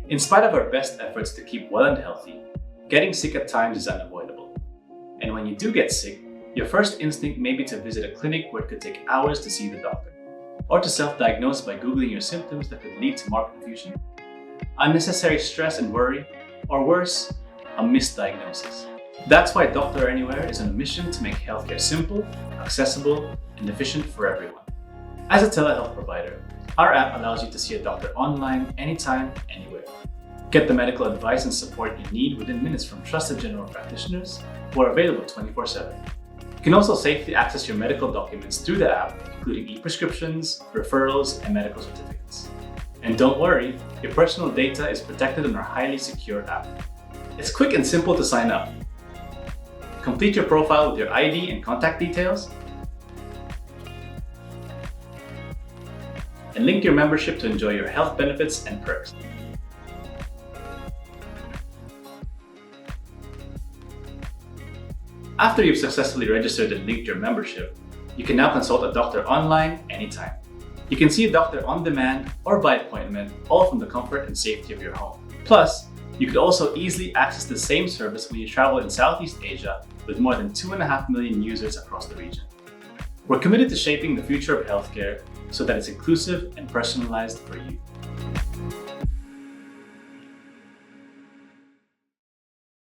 In spite of our best efforts to keep well and healthy, getting sick at times is unavoidable. And when you do get sick, your first instinct may be to visit a clinic where it could take hours to see the doctor, or to self-diagnose by Googling your symptoms that could lead to more confusion, unnecessary stress and worry, or worse, a misdiagnosis. That's why Doctor Anywhere is on a mission to make healthcare simple, accessible, and efficient for everyone. As a telehealth provider, our app allows you to see a doctor online, anytime, anywhere. Get the medical advice and support you need within minutes from trusted general practitioners who are available 24/7. You can also safely access your medical documents through the app, including e-prescriptions, referrals, and medical certificates. And don't worry, your personal data is protected in our highly secure app. It's quick and simple to sign up. Complete your profile with your ID and contact details, and link your membership to enjoy your health benefits and perks. After you've successfully registered and linked your membership, you can now consult a doctor online anytime. You can see a doctor on demand or by appointment, all from the comfort and safety of your home. Plus, you could also easily access the same service when you travel in Southeast Asia with more than 2.5 million users across the region. We're committed to shaping the future of healthcare so that it's inclusive and personalized for you.